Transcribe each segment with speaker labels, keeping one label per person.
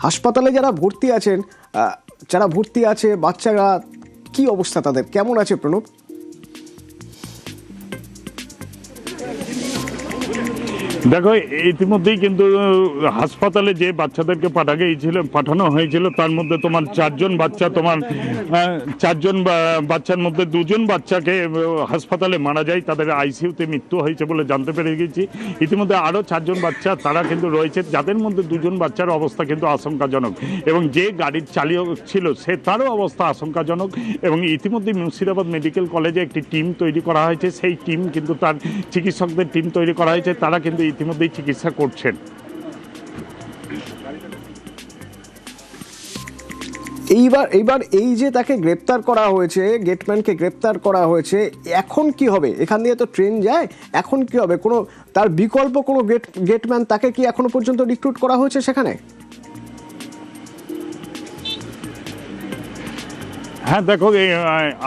Speaker 1: হাসপাতালে যারা ভর্তি আছেন, যারা ভর্তি আছে বাচ্চারা, কি অবস্থা তাদের, কেমন আছে প্রণব?
Speaker 2: দেখো, ইতিমধ্যেই কিন্তু হাসপাতালে যে বাচ্চাদেরকে পাঠানো হয়েছিল তার মধ্যে তোমার চারজন বাচ্চার মধ্যে দুজন বাচ্চাকে হাসপাতালে মারা যায়, তাদের আইসিইউতে মৃত্যু হয়েছে বলে জানতে পেরে গেছি। ইতিমধ্যে আরও চারজন বাচ্চা তারা কিন্তু রয়েছে, যাদের মধ্যে দুজন বাচ্চার অবস্থা কিন্তু আশঙ্কাজনক, এবং যে গাড়ির চালক ছিল তারও অবস্থা আশঙ্কাজনক। এবং ইতিমধ্যে মুর্শিদাবাদ মেডিকেল কলেজে একটি টিম তৈরি করা হয়েছে, সেই টিম কিন্তু তার চিকিৎসকদের টিম তৈরি করা হয়েছে, তারা কিন্তু ইতিমধ্যেই চিকিৎসা করছেন।
Speaker 1: এইবার এই যে তাকে গ্রেপ্তার করা হয়েছে, গেটম্যানকে গ্রেপ্তার করা হয়েছে, এখন কি হবে? এখান দিয়ে তো ট্রেন যায়, এখন কি হবে? কোনো তার বিকল্প কোনো গেটম্যান তাকে কি এখনো পর্যন্ত রিক্রুট করা হয়েছে সেখানে?
Speaker 2: হ্যাঁ, দেখো,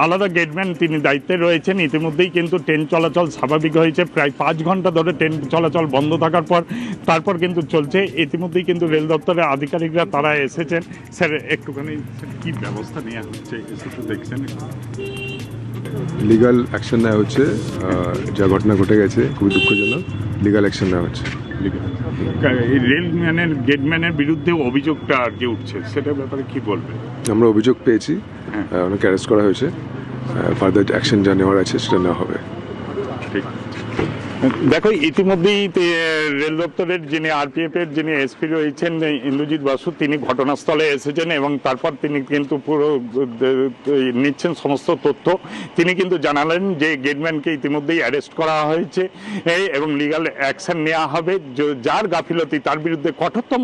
Speaker 2: আলাদা গেটম্যান তিনি দায়িত্বে রয়েছেন। ইতিমধ্যেই কিন্তু ট্রেন চলাচল স্বাভাবিক হয়েছে, প্রায় 5 ঘন্টা ধরে ট্রেন চলাচল বন্ধ থাকার তারপর কিন্তু চলছে। ইতিমধ্যেই কিন্তু রেল দপ্তরের আধিকারিকরা তারা এসেছেন। স্যার, একটুখানি কি ব্যবস্থা নেওয়া হচ্ছে একটু দেখছেন?
Speaker 3: লিগাল অ্যাকশন নেওয়া হচ্ছে, যা ঘটনা ঘটে গেছে খুবই দুঃখজনক, লিগাল অ্যাকশন নেওয়া হচ্ছে।
Speaker 2: রেলম্যানের গেটম্যানের বিরুদ্ধে অভিযোগটা আর কি উঠছে, সেটার ব্যাপারে কি বলবে?
Speaker 3: আমরা অভিযোগ পেয়েছি, ওনাকে অ্যারেস্ট করা হয়েছে, ফার্দার অ্যাকশন যা নেওয়ার আছে সেটা নেওয়া হবে।
Speaker 2: ঠিক। দেখো, ইতিমধ্যেই রেল দপ্তরের যিনি আরপিএফ এর যিনি এসপি রয়েছেন ইন্দ্রজিৎ বাসু, তিনি ঘটনাস্থলে এসেছেন এবং তারপর তিনি কিন্তু পুরো নিচ্ছেন সমস্ত তথ্য। তিনি কিন্তু জানালেন যে গেটম্যানকে ইতিমধ্যেই অ্যারেস্ট করা হয়েছে এবং লিগাল অ্যাকশন নেওয়া হবে, যার গাফিলতি তার বিরুদ্ধে কঠোরতম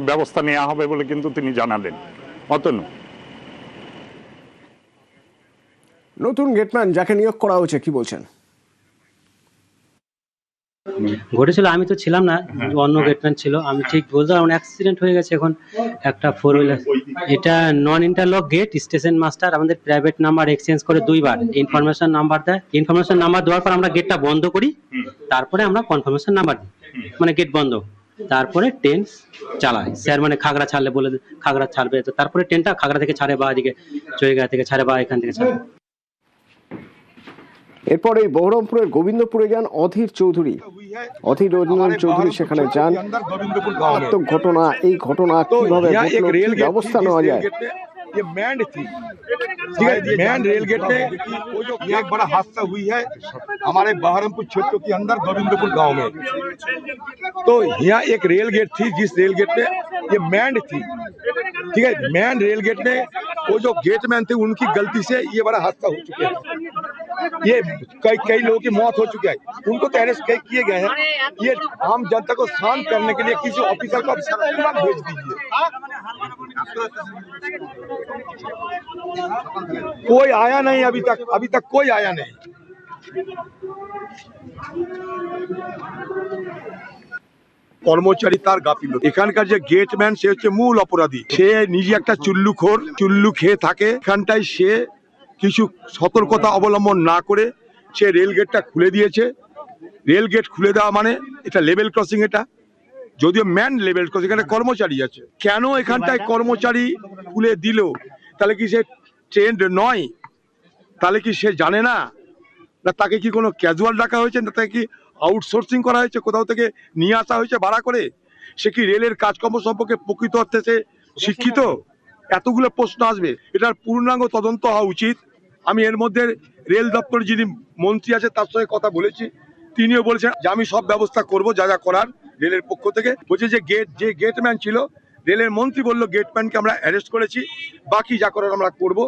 Speaker 2: ব্যবস্থা নেওয়া হবে বলে কিন্তু তিনি জানালেন। অতনু,
Speaker 1: নতুন গেটম্যান যাকে নিয়োগ করা হয়েছে, কি বলছেন?
Speaker 4: ঘটেছিল, আমি তো ছিলাম না, অন্য গেটম্যান ছিল। আমি ঠিক বলতে পারবো না, অ্যাক্সিডেন্ট হয়ে গেছে এখন একটা 4 হুইলার। এটা নন ইন্টারলক গেট, স্টেশন মাস্টার আমাদের প্রাইভেট নাম্বার এক্সচেঞ্জ করে 2 বার ইনফরমেশন নাম্বার দেয়। ইনফরমেশন নাম্বার দেওয়ার পর আমরা গেটটা বন্ধ করি, তারপরে আমরা কনফার্মেশন নাম্বার দিই, মানে গেট বন্ধ, তারপরে ট্রেন চালায় স্যার, মানে খাগড়া ছাড়লে বলে খাগড়া ছাড়বে, তো তারপরে ট্রেনটা খাগড়া থেকে ছাড়ে বা এদিকে চৈগা থেকে ছাড়ে বা এখান থেকে ছাড়ে।
Speaker 1: এরপর এই বহরমপুরের গোবিন্দপুরে যান অধীর রঞ্জন চৌধুরী, সেখানে যান। মারাত্মক ঘটনা, এই ঘটনা কিভাবে ব্যবস্থা নেওয়া যায়?
Speaker 5: ये मैंड थी, ठीक है, मैंड रेल गेट में वो जो एक बड़ा हादसा हुई है हमारे बहरमपुर क्षेत्र के अंदर गोविंदपुर गांव में। तो यहाँ एक रेल गेट थी, जिस रेल गेट में ये मैंड थी, ठीक है, मैंड रेल गेट में वो जो गेटमैन थे उनकी गलती से ये बड़ा हादसा हो चुका है। ये कई लोगों की मौत हो चुकी है, उनको तो अरेस्ट किए गए हैं। ये आम जनता को शांत करने के लिए किसी ऑफिसर को तुरंत भेज दीजिए। कोई आया नहीं, अभी तक कोई आया नहीं। কর্মচারী তার গাফিলতি। এখানকার যে গেটম্যান সে হচ্ছে মূল অপরাধী, সে নিজে একটা চুল্লু খেয়ে থাকে। এখানটায় সে কিছু সতর্কতা অবলম্বন না করে সে রেল গেটটা খুলে দিয়েছে। রেল গেট খুলে দেওয়া মানে এটা লেভেল ক্রসিং, এটা যদিও ম্যান লেভেল ক্রসিং, এখানে কর্মচারী আছে। কেন এখানটায় কর্মচারী খুলে দিল? তাহলে কি সে ট্রেন্ড নয়? তাহলে কি সে জানে না? না তাকে কি কোনো ক্যাজুয়াল ডাকা হয়েছে, না তাকে কি আউটসোর্সিং করা হয়েছে, কোথাও থেকে নিয়ে আসা হয়েছে ভাড়া করে? সে কি রেলের কাজকর্ম সম্পর্কে প্রকৃত অর্থে সে শিক্ষিত? এতগুলো প্রশ্ন আসবে, এটার পূর্ণাঙ্গ তদন্ত হওয়া উচিত। আমি এর মধ্যে রেল দপ্তর যিনি মন্ত্রী আছে তার সঙ্গে কথা বলেছি, তিনিও বলেছেন যে আমি সব ব্যবস্থা করব যা যা করার রেলের পক্ষ থেকে। বলছে যে গেটম্যান ছিল, রেলের মন্ত্রী বললো গেটম্যানকে আমরা অ্যারেস্ট করেছি, বাকি যা করার আমরা করব।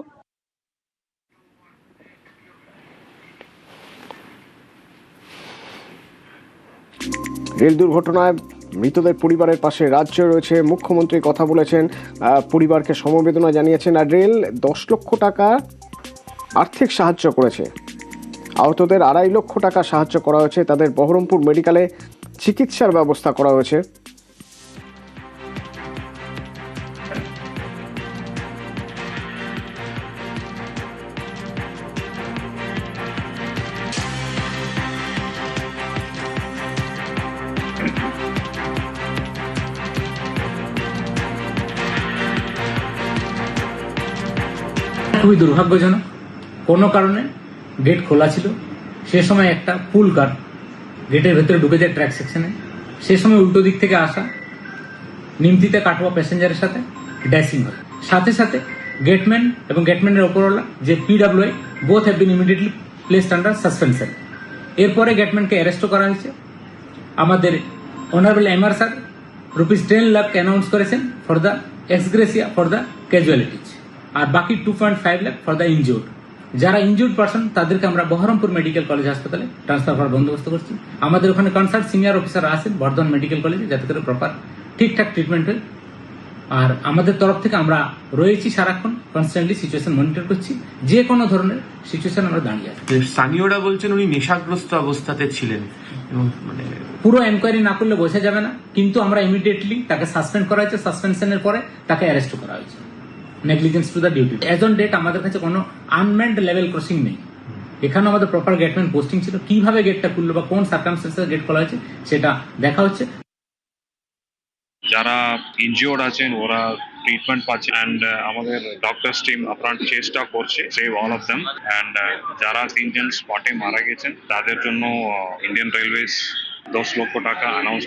Speaker 1: রেল দুর্ঘটনায় মৃতদের পরিবারের পাশে রাজ্য রয়েছে, মুখ্যমন্ত্রী কথা বলেছেন, পরিবারকে সমবেদনা জানিয়েছেন। আর রেল 10 লক্ষ টাকা আর্থিক সাহায্য করেছে, আহতদের 2.5 লক্ষ টাকা সাহায্য করা হয়েছে, তাদের বহরমপুর মেডিকেলে চিকিৎসার ব্যবস্থা করা হয়েছে।
Speaker 6: খুবই দুর্ভাগ্যজনক। কোনো কারণে গেট খোলা ছিল, সে সময় একটা পুল কার গেটের ভেতরে ঢুকে যায় ট্র্যাক সেকশনে। সে সময় উল্টো দিক থেকে আসা নিমতিতে কাটোয়া প্যাসেঞ্জারের সাথে ড্যাশিং হয়। সাথে সাথে গেটম্যান এবং গেটম্যানের ওপরওয়ালা যে PWI both have been immediately placed under suspension. এরপরে গেটম্যানকে অ্যারেস্টও করা হয়েছে। আমাদের honourable MR sir ₹10 lakh announce করেছেন for the ex gratia for the casualties, আর বাকি 2.5 লাখ ফর দ্য ইনজিউর্ড। যারা ইনজিউর্ড পার্সন তাদেরকে আমরা বহরমপুর মেডিকেল কলেজ হাসপাতালে ট্রান্সফার করার বন্দোবস্ত করছি। আমাদের ওখানে কনসার্ট সিনিয়র অফিসার আছেন বর্ধমান মেডিকেল কলেজে, যাতে করে প্রপার ঠিকঠাক ট্রিটমেন্ট হয়। আর আমাদের তরফ থেকে আমরা রয়েছি সারাক্ষণ, কনস্ট্যান্টলি সিচুয়েশন মনিটর করছি। যে কোনো ধরনের সিচুয়েশন আমরা দাঁড়িয়ে আছি।
Speaker 7: স্থানীয়রা বলছেন উনি নেশাগ্রস্ত অবস্থাতে ছিলেন এবং মানে
Speaker 6: পুরো এনকোয়ারি না করলে বোঝা যাবে না, কিন্তু আমরা ইমিডিয়েটলি তাকে সাসপেন্ড করা হয়েছে। সাসপেনশনের পরে তাকে অ্যারেস্ট করা হয়েছে negligence to the duty. As on date আমাদের কাছে কোনো আনম্যান্ড লেভেল ক্রসিং নেই। এখানে আমাদের প্রপার গেটম্যান পোস্টিং ছিল। কিভাবে গেটটা খুললো বা কোন সার্কামস্টেন্সে গেট খোলা হয়েছে সেটা দেখা হচ্ছে।
Speaker 8: যারা ইনজিওর্ড আছেন ওরা ট্রিটমেন্ট পাচ্ছে অ্যান্ড আমাদের ডক্টরস টিম আপ্রাণ চেষ্টা করছে save all of them. And যারা 3 জন স্পটে মারা গেছেন তাদের জন্য ইন্ডিয়ান রেলওয়েজ 10 লক্ষ টাকা অ্যানাউন্স